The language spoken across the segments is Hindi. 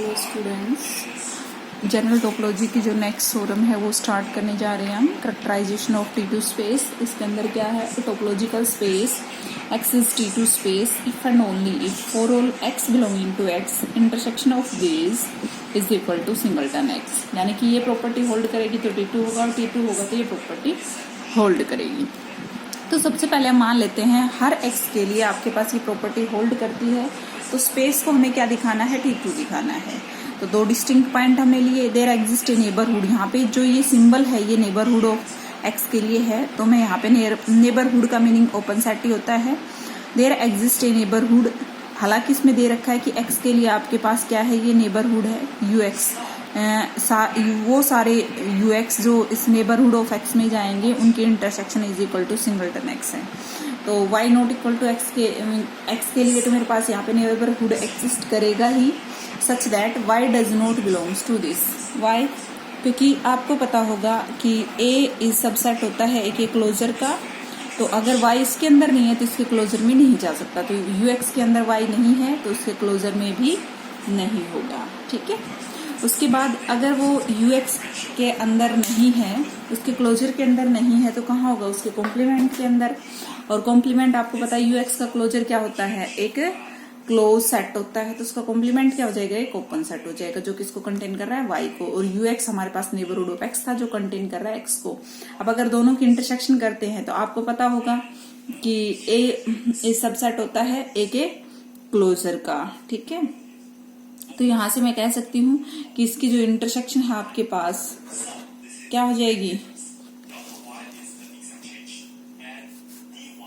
हेलो स्टूडेंट्स, जनरल टोपोलॉजी की जो नेक्स्ट थ्योरम है वो स्टार्ट करने जा रहे हैं हम। Characterisation of T2 space. इसके अंदर क्या है, topological space X is T2 space if and only if for all X belonging to X intersection of this is equal to singleton X। यानी कि ये प्रॉपर्टी होल्ड करेगी तो T2 होगा और T2 होगा तो ये प्रॉपर्टी होल्ड करेगी। तो सबसे पहले हम मान लेते हैं हर x के लिए आपके पास ये प्रॉपर्टी होल्ड करती है, तो स्पेस को हमें क्या दिखाना है, T2 दिखाना है। तो दो डिस्टिंक्ट पॉइंट हमने लिए, देयर एग्जिस्ट ए नेबरहुड। यहाँ पे जो ये सिंबल है ये नेबरहुड ऑफ x के लिए है, तो मैं यहाँ पे नेबरहुड का मीनिंग ओपन सेट ही होता है। देयर एग्जिस्ट ए नेबरहुड, हालांकि इसमें दे रखा है कि x के लिए आपके पास क्या है, ये नेबरहुड है ux। वो सारे ux जो इस नेबरहुड ऑफ x में जाएंगे उनके intersection is equal to singleton x है। तो y not equal to x के लिए तो मेरे पास यहाँ पे नेबरहुड एग्जिस्ट करेगा ही, such that y does not belongs to this. y क्योंकि आपको पता होगा कि a इज सबसेट होता है एक क्लोजर का, तो अगर y इसके अंदर नहीं है तो इसके क्लोजर में नहीं जा सकता। तो ux के अंदर y नहीं है तो इसके क्लोजर में भी नहीं होगा, ठीक है। उसके बाद अगर वो ux के अंदर नहीं है, उसके क्लोजर के अंदर नहीं है, तो कहाँ होगा, उसके कॉम्प्लीमेंट के अंदर। और कॉम्प्लीमेंट आपको पता है ux का क्लोजर क्या होता है, एक क्लोज सेट होता है, तो उसका कॉम्प्लीमेंट क्या हो जाएगा, एक ओपन सेट हो जाएगा जो किसको कंटेन कर रहा है, y को। और ux हमारे पास नेबरहुड ऑफ x था जो कंटेन कर रहा है x को। अब अगर दोनों की इंटरसेक्शन करते हैं तो आपको पता होगा कि a सबसेट होता है एक क्लोजर का, ठीक है। तो यहां से मैं कह सकती हूं कि इसकी जो इंटरसेक्शन है आपके पास क्या हो जाएगी,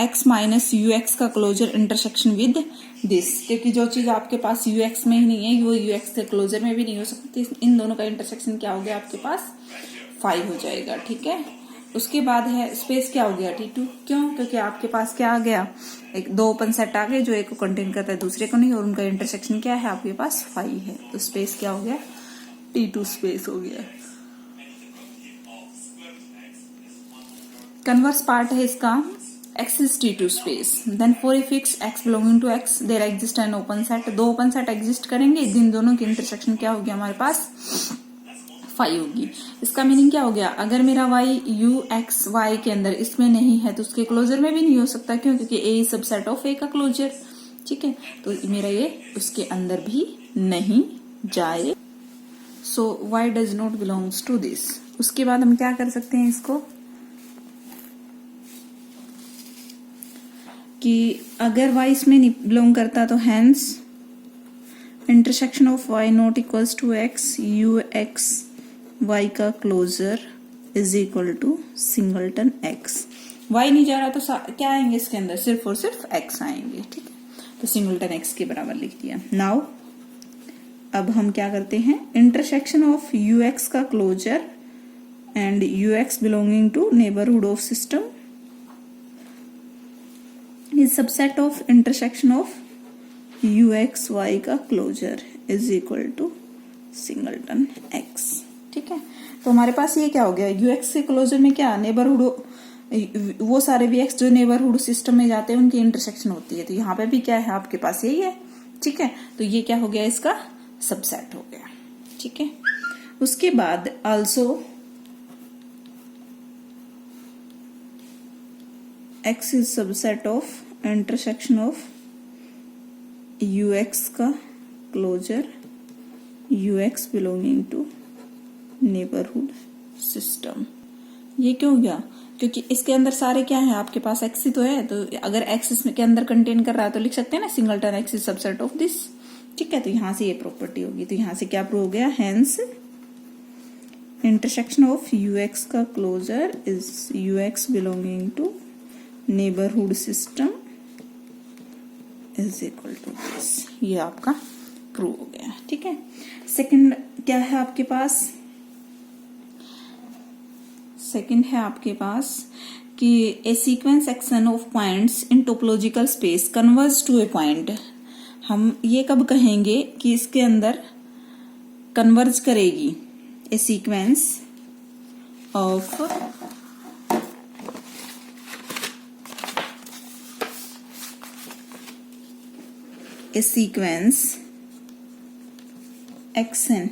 x माइनस ux का क्लोजर इंटरसेक्शन विद दिस, क्योंकि जो चीज आपके पास ux में ही नहीं है वो ux के क्लोजर में भी नहीं हो सकती। इन दोनों का इंटरसेक्शन क्या हो गया आपके पास, 5 हो जाएगा, ठीक है। उसके बाद है स्पेस, क्या हो गया T2। क्यों, क्योंकि आपके पास क्या आ गया, एक दो ओपन सेट आ गए जो एक को कंटेन करता है दूसरे को नहीं, और उनका इंटरसेक्शन क्या है आपके पास 5 है। तो स्पेस क्या हो गया, T2 स्पेस हो गया। कन्वर्स पार्ट है इसका, X is T2 space. Then for a fixed X belonging to X, there exists an open set. दो ओपन सेट एग्जिस्ट करेंगे, इन दोनों की इंटरसेक्शन क्या होगी हमारे पास 5 होगी। इसका मीनिंग क्या हो गया, अगर मेरा y u x y के अंदर इसमें नहीं है तो उसके क्लोजर में भी नहीं हो सकता। क्यों, क्योंकि a is subset of a का क्लोजर, ठीक है। तो मेरा ये उसके अंदर भी नहीं जाए, so y does not belongs to this. उसके बाद हम क्या कर सकते हैं इसको, कि अगर y इसमें नहीं बिलोंग करता तो hence intersection of y not equals to x u x y का closure is equal to singleton x। y नहीं जा रहा तो क्या आएंगे इसके अंदर, सिर्फ और सिर्फ x आएंगे, ठीक है। तो सिंगलटन x के बराबर लिख दिया। नाउ अब हम क्या करते हैं, इंटरसेक्शन ऑफ ux का closure and ux belonging to neighbourhood of system is subset of intersection of ux y का closure is equal to singleton x, ठीक है। तो हमारे पास ये क्या हो गया, ux के क्लोजर में क्या, नेबरहुड, वो सारे भी x जो नेबरहुड सिस्टम में जाते हैं उनकी इंटरसेक्शन होती है। तो यहाँ पे भी क्या है आपके पास यही है, ठीक है। तो ये क्या हो गया, इसका सबसेट हो गया, ठीक है। उसके बाद also x is subset of intersection of ux का closure ux belonging to neighbourhood system. ये क्यों हो गया, क्योंकि इसके अंदर सारे क्या है आपके पास x ही तो है। तो अगर x इसमें के अंदर कंटेन कर रहा है तो लिख सकते हैं ना, singleton x is subset of this, ठीक है। तो यहां से ये प्रॉपर्टी होगी। तो यहां से क्या प्रूव हो गया, हेंस इंटरसेक्शन ऑफ ux का closure is ux belonging to neighbourhood system is equal to this. ये आपका प्रूव हो गया, ठीक है। सेकंड क्या है आपके पास, सेकंड है आपके पास कि a sequence x n of points in topological space converge to a point. हम ये कब कहेंगे कि इसके अंदर कन्वर्ज करेगी, a sequence of a sequence xn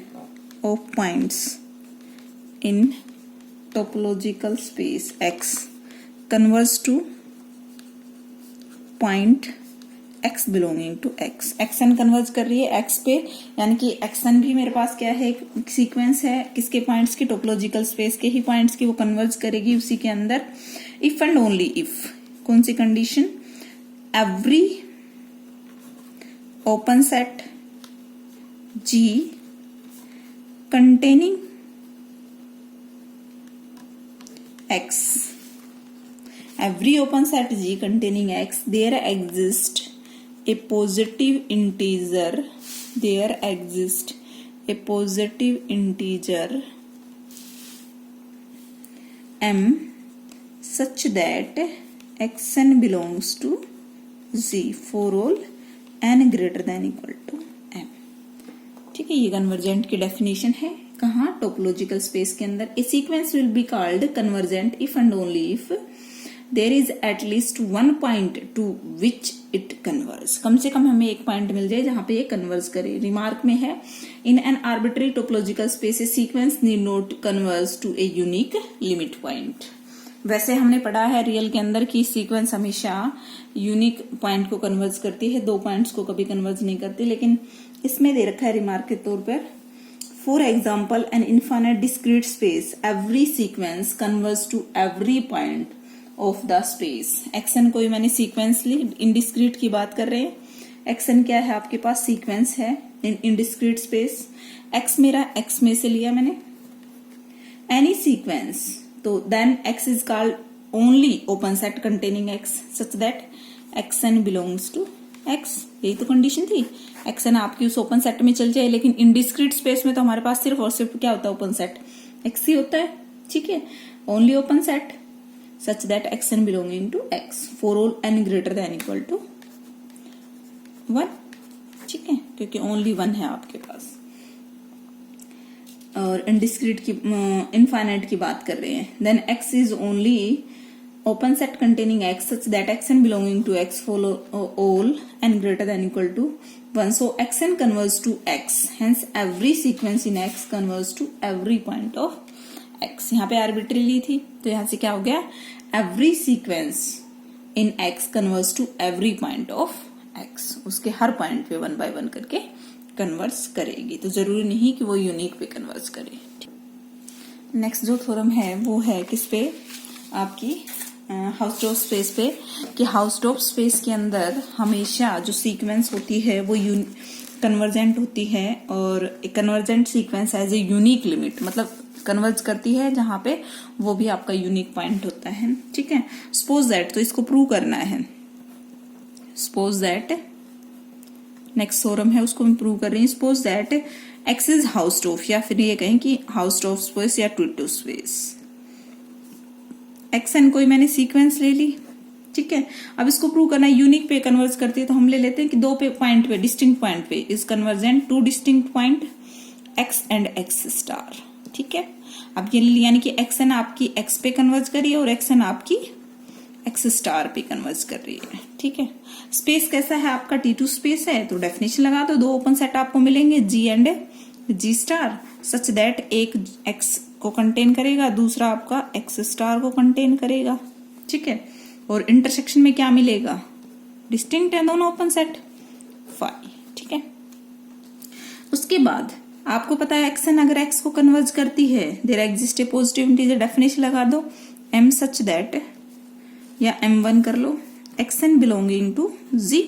of points in topological space x converges to point x belonging to x। xn converge कर रही है x पे, यानी कि xn भी मेरे पास क्या है, एक सीक्वेंस है किसके पॉइंट्स की, टोपोलॉजिकल स्पेस के ही पॉइंट्स की वो कन्वर्ज करेगी उसी के अंदर। इफ एंड ओनली इफ, कौन सी condition, every open set G containing x, every open set G containing x, there exists a positive integer, there exists a positive integer m such that xn belongs to Z for all n greater than equal to m। ठीक है, ये कन्वर्जेंट की डेफिनेशन है कहाँ, टोपोलॉजिकल स्पेस के अंदर। A sequence will be called convergent if and only if there is at least one point to which it converge, कम से कम हमें एक पॉइंट मिल जाए जहां पे ये कन्वर्ज करे। रिमार्क में है, in an arbitrary topological space a sequence need not converge to a unique limit point. वैसे हमने पढ़ा है रियल के अंदर कि सीक्वेंस हमेशा यूनिक पॉइंट को कन्वर्ज करती है, दो पॉइंट्स को कभी कन्वर्ज नहीं करती, लेकिन इसमें दे रखा है रिमार्क के तौर पर, for example an infinite discrete space every sequence converge to every point of the space. X n कोई मैंने सीक्वेंस ली, इनडिस्क्रीट की बात कर रहे हैं। एक्सन क्या है आपके पास, सीक्वेंस है इन इनडिस्क्रीट स्पेस। एक्स मेरा एक्स में से लिया मैंने, एनी सीक्वेंस, तो then x is called only open set containing x such that x n belongs to x. यही तो कंडीशन थी, एक्सन आपकी उस ओपन सेट में चल जाए, लेकिन इनडिस्क्रीट स्पेस में तो हमारे पास सिर्फ और सिर्फ क्या होता है, ओपन सेट एक्स ही होता है। ठीक है, only open set such that x n belonging to x for all n greater than equal to 1। ठीक है, क्योंकि ओनली 1 है आपके पास। और इनडिस्क्रीट की, इनफाइनाइट की बात कर रहे हैं, then x is only open set containing x such that xn belonging to x for all n greater than equal to 1, so xn converges to x, hence every sequence in x converges to every point of x। यहाँ पे arbitrarily थी तो यहाँ से क्या हो गया, every sequence in x converges to every point of x, उसके हर पॉइंट पे 1 by 1 करके कन्वर्स करेगी, तो जरूरी नहीं कि वो यूनिक पे कन्वर्स करे। नेक्स्ट जो थ्योरम है वो है किस पे, आपकी हाउसडॉर्फ स्पेस पे, कि हाउसडॉर्फ स्पेस के अंदर हमेशा जो सीक्वेंस होती है वो कन्वर्जेंट होती है, और एक convergent sequence as a unique limit, मतलब कन्वर्ज करती है जहां पे वो भी आपका यूनिक पॉइंट होता है। ठीक है, सपोज दैट, तो इसको प्रूव करना है, सपोज दैट नेक्स्ट थ्योरम है उसको मैं प्रूव कर रही हूँ। सपोज दैट एक्स इज हाउसडॉर्फ, या फिर ये कहें कि हाउसडॉर्फ स्पेस या ट्विटो स्पेस। एक्सन कोई मैंने सीक्वेंस ले ली, ठीक है, अब इसको प्रूव करना है यूनिक पे कन्वर्ज करती है, तो हम ले लेते हैं कि दो पे पॉइंट पे, डिस्टिंक्ट पॉइंट पे is convergent two distinct point x and x star. ठीक है, अब ये यानी कि एक्सन आपकी एक्स पे कन्वर्ज कर रही है और एक्सन आपकी एक्स स्टार पे कन्वर्ज कर रही है। ठीक है, स्पेस कैसा है आपका, T2 स्पेस है, तो डेफिनेशन लगा दो, दो ओपन सेट आपको मिलेंगे G and G star such that एक एक्स को कंटेन करेगा, दूसरा आपका एक्स स्टार को कंटेन करेगा। ठीक है, और इंटरसेक्शन में क्या मिलेगा, डिस्टिंक्ट है दोनों ओपन सेट फाई। ठीक है, उसके बाद आपको पता है एक्सन अगर एक्स को कन्वर्ज करती है, there exist a positive integer, definition लगा दो m सच दैट, या m1 कर लो, x n belonging to z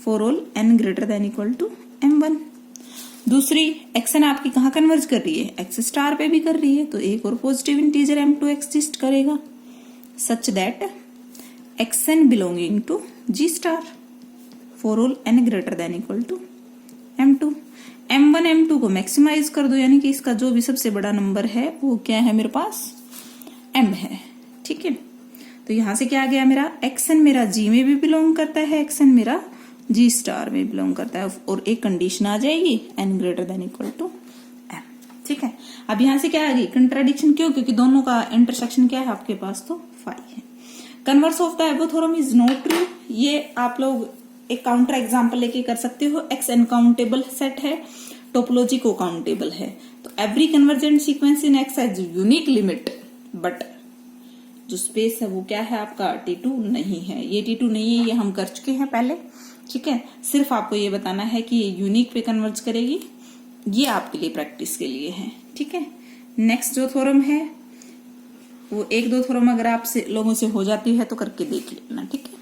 for all n greater than equal to m1। दूसरी एक्सन आपकी कहाँ कन्वर्ज कर रही है, एक्स स्टार पे भी कर रही है, तो एक और पॉजिटिव इंटीजर m2 एग्जिस्ट करेगा such that x n belonging to g star for all n greater than equal to m2। m1 m2 को मैक्सिमाइज कर दो, यानी कि इसका जो भी सबसे बड़ा नंबर है वो क्या है मेरे पास, m है। ठीक है, तो यहां से क्या आ गया, मेरा एक्सन मेरा G में भी बिलोंग करता है, एक्सन मेरा G स्टार में बिलोंग करता है, और एक कंडीशन आ जाएगी n greater than equal to m। ठीक है, अब यहां से क्या आ गई कंट्राडिक्शन, क्यों, क्योंकि दोनों का इंटरसेक्शन क्या है आपके पास, तो फाई है। कन्वर्स ऑफ द एबो थ्योरम इज नॉट ट्रू, ये आप लोग एक काउंटर एग्जांपल लेके कर सकते हो। एक्स अनकाउंटेबल सेट है, टोपोलॉजी को काउंटेबल है। तो every convergent sequence in x has unique limit, but जो स्पेस है वो क्या है आपका T2 नहीं है। ये T2 नहीं है, ये हम कर चुके हैं पहले, ठीक है। सिर्फ आपको ये बताना है कि ये यूनिक पे कन्वर्ज करेगी, ये आपके लिए प्रैक्टिस के लिए है, ठीक है। नेक्स्ट जो थ्योरम है वो एक दो थ्योरम अगर आपसे लोगों से हो जाती है तो करके देख लेना, ठीक है।